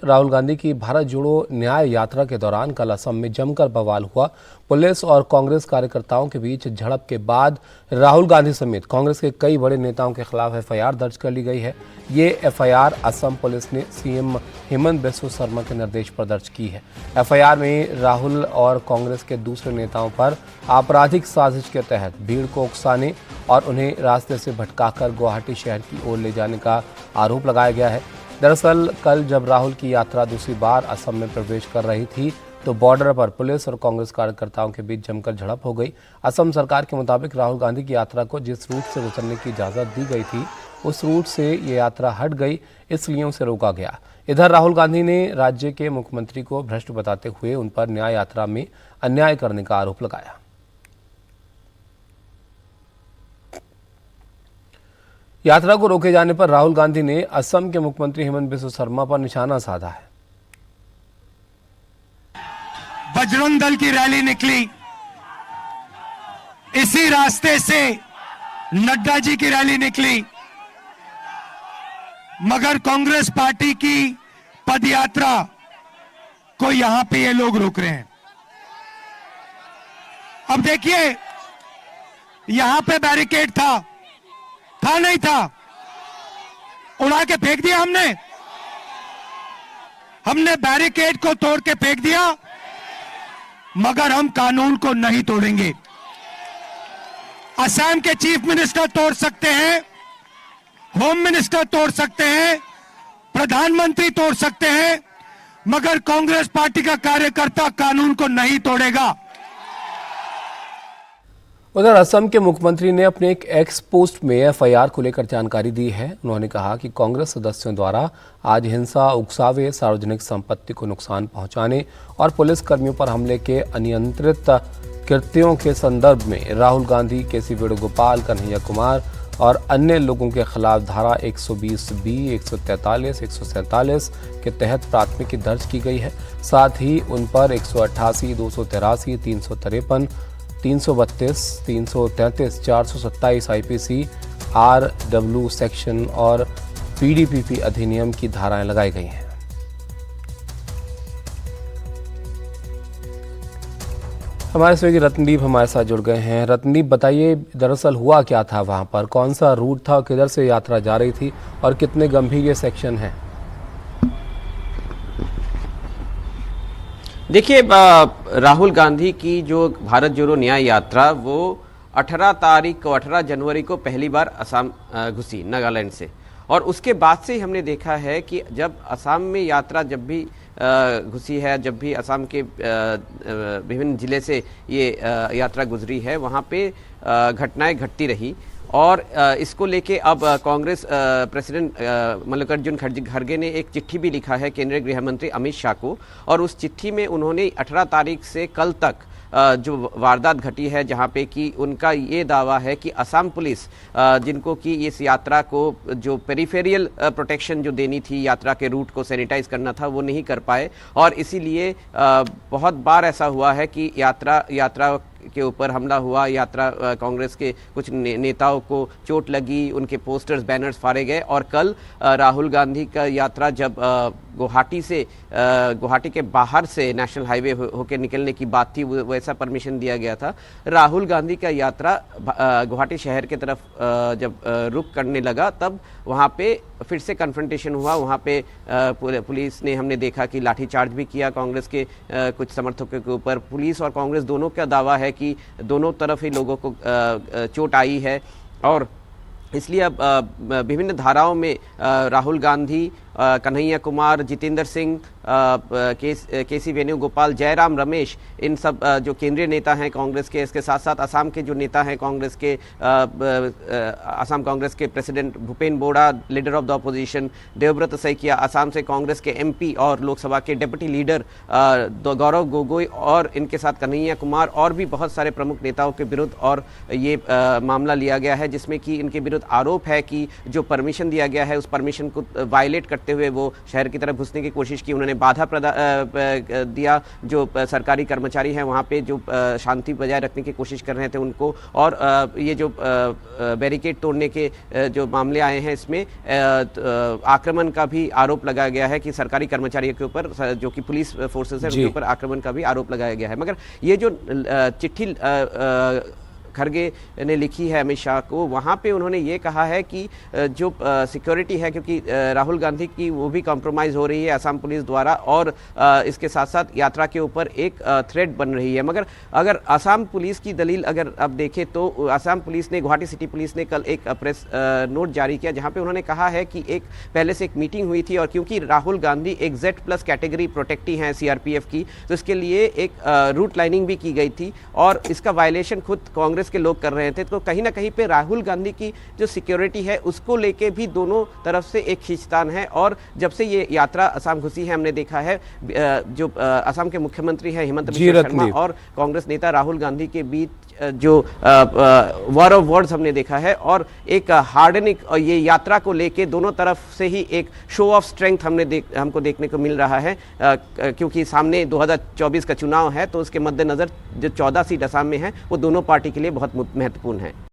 राहुल गांधी की भारत जोड़ो न्याय यात्रा के दौरान कल असम में जमकर बवाल हुआ। पुलिस और कांग्रेस कार्यकर्ताओं के बीच झड़प के बाद राहुल गांधी समेत कांग्रेस के कई बड़े नेताओं के खिलाफ एफआईआर दर्ज कर ली गई है। ये एफआईआर असम पुलिस ने सीएम हेमंत बिस्वा शर्मा के निर्देश पर दर्ज की है। एफआईआर में राहुल और कांग्रेस के दूसरे नेताओं पर आपराधिक साजिश के तहत भीड़ को उकसाने और उन्हें रास्ते से भटकाकर गुवाहाटी शहर की ओर ले जाने का आरोप लगाया गया है। दरअसल कल जब राहुल की यात्रा दूसरी बार असम में प्रवेश कर रही थी तो बॉर्डर पर पुलिस और कांग्रेस कार्यकर्ताओं के बीच जमकर झड़प हो गई। असम सरकार के मुताबिक राहुल गांधी की यात्रा को जिस रूट से गुजरने की इजाजत दी गई थी उस रूट से ये यात्रा हट गई, इसलिए उसे रोका गया। इधर राहुल गांधी ने राज्य के मुख्यमंत्री को भ्रष्ट बताते हुए उन पर न्याय यात्रा में अन्याय करने का आरोप लगाया। यात्रा को रोके जाने पर राहुल गांधी ने असम के मुख्यमंत्री हेमंत बिस्वा शर्मा पर निशाना साधा है। बजरंग दल की रैली निकली, इसी रास्ते से नड्डा जी की रैली निकली, मगर कांग्रेस पार्टी की पदयात्रा को यहां पे ये लोग रोक रहे हैं। अब देखिए, यहां पे बैरिकेड था नहीं था, उड़ा के फेंक दिया हमने बैरिकेड को तोड़ के फेंक दिया, मगर हम कानून को नहीं तोड़ेंगे। असम के चीफ मिनिस्टर तोड़ सकते हैं, होम मिनिस्टर तोड़ सकते हैं, प्रधानमंत्री तोड़ सकते हैं, मगर कांग्रेस पार्टी का कार्यकर्ता कानून को नहीं तोड़ेगा। उधर असम के मुख्यमंत्री ने अपने एक एक्स पोस्ट में एफआईआर को लेकर जानकारी दी है। उन्होंने कहा कि कांग्रेस सदस्यों द्वारा आज हिंसा, उकसावे, सार्वजनिक संपत्ति को नुकसान पहुंचाने और पुलिस कर्मियों पर हमले के अनियंत्रित कृत्यों के संदर्भ में राहुल गांधी, केसी वेणुगोपाल, कन्हैया कुमार और अन्य लोगों के खिलाफ धारा 120B, 143, 147 के तहत प्राथमिकी दर्ज की गई है। साथ ही उन पर 188, 283, 353, 332, 333, 427 आईपीसी, RW सेक्शन और PDPP अधिनियम की धाराएं लगाई गई हैं। हमारे सहयोगी रत्नदीप हमारे साथ जुड़ गए हैं। रत्नदीप, बताइए दरअसल हुआ क्या था वहां पर, कौन सा रूट था, किधर से यात्रा जा रही थी और कितने गंभीर ये सेक्शन है? देखिए, राहुल गांधी की जो भारत जोड़ो न्याय यात्रा वो 18 जनवरी को पहली बार असम घुसी नागालैंड से, और उसके बाद से हमने देखा है कि जब असम में यात्रा जब भी घुसी है, जब भी असम के विभिन्न जिले से ये यात्रा गुजरी है, वहाँ पे घटनाएं घटती रही। और इसको लेके अब कांग्रेस प्रेसिडेंट मल्लिकार्जुन खड़गे ने एक चिट्ठी भी लिखा है केंद्रीय गृह मंत्री अमित शाह को, और उस चिट्ठी में उन्होंने 18 तारीख से कल तक जो वारदात घटी है, जहां पे कि उनका ये दावा है कि असम पुलिस जिनको कि इस यात्रा को जो पेरिफेरियल प्रोटेक्शन जो देनी थी, यात्रा के रूट को सैनिटाइज करना था, वो नहीं कर पाए, और इसीलिए बहुत बार ऐसा हुआ है कि यात्रा के ऊपर हमला हुआ, यात्रा कांग्रेस के कुछ नेताओं को चोट लगी, उनके पोस्टर्स, बैनर्स फाड़े गए। और कल राहुल गांधी का यात्रा जब गुवाहाटी के बाहर से नेशनल हाईवे होकर निकलने की बात थी, वैसा परमिशन दिया गया था। राहुल गांधी का यात्रा गुवाहाटी शहर की तरफ जब रुख करने लगा, तब वहाँ पे फिर से कन्फ्रंटेशन हुआ। वहाँ पे पुलिस ने, हमने देखा कि लाठीचार्ज भी किया कांग्रेस के कुछ समर्थकों के ऊपर। पुलिस और कांग्रेस दोनों का दावा है कि दोनों तरफ ही लोगों को चोट आई है, और इसलिए अब विभिन्न धाराओं में राहुल गांधी, कन्हैया कुमार, जितेंद्र सिंह, केसी वेणुगोपाल, जयराम रमेश, इन सब जो केंद्रीय नेता हैं कांग्रेस के, इसके साथ साथ असम के जो नेता हैं कांग्रेस के, असम कांग्रेस के president Bhupen Bora, leader of the opposition, Devvrat Saikia, Assam से कांग्रेस के MP और लोकसभा के डिप्टी लीडर गौरव गोगोई, और इनके साथ कन्हैया कुमार और भी बहुत सारे प्रमुख नेताओं के विरुद्ध और ये मामला लिया गया है, जिसमें कि इनके विरुद्ध आरोप है कि जो परमिशन दिया गया है उस परमिशन को वायलेट करते रखते हुए वो शहर की तरफ घुसने की कोशिश की। उन्होंने बाधा दिया जो सरकारी कर्मचारी हैं वहाँ पे जो शांति बजाय रखने की कोशिश कर रहे थे उनको, और ये जो बैरिकेड तोड़ने के जो मामले आए हैं इसमें आक्रमण का भी आरोप लगाया गया है कि सरकारी कर्मचारियों के ऊपर, जो कि पुलिस फोर्सेस है उनके ऊपर आक्रमण का भी आरोप लगाया गया है। मगर ये जो चिट्ठी खरगे ने लिखी है अमित शाह को, वहाँ पे उन्होंने ये कहा है कि जो सिक्योरिटी है, क्योंकि राहुल गांधी की वो भी कॉम्प्रोमाइज़ हो रही है असम पुलिस द्वारा, और इसके साथ साथ यात्रा के ऊपर एक थ्रेट बन रही है। मगर अगर असम पुलिस की दलील अगर अब देखें तो असम पुलिस ने, गुवाहाटी सिटी पुलिस ने कल एक प्रेस नोट जारी किया जहाँ पे उन्होंने कहा है कि एक पहले से एक मीटिंग हुई थी, और क्योंकि राहुल गांधी एक Z+ कैटेगरी प्रोटेक्टी हैं CRPF की, तो इसके लिए एक रूट लाइनिंग भी की गई थी और इसका वायलेशन खुद कांग्रेस के लोग कर रहे थे। तो कहीं ना कहीं पे राहुल गांधी की जो सिक्योरिटी है उसको लेके भी दोनों तरफ से एक खींचतान है। और जब से ये यात्रा असम घुसी है, हमने देखा है जो असम के मुख्यमंत्री हैं हिमंत बिस्वा शर्मा और कांग्रेस नेता राहुल गांधी के बीच जो वॉर ऑफ वर्ड्स हमने देखा है, और एक हार्डनिंग, और ये यात्रा को लेके दोनों तरफ से ही एक शो ऑफ स्ट्रेंथ हमको देखने को मिल रहा है, क्योंकि सामने 2024 का चुनाव है, तो उसके मद्देनजर जो 14 सीट असम में है वो दोनों पार्टी के लिए बहुत महत्वपूर्ण है।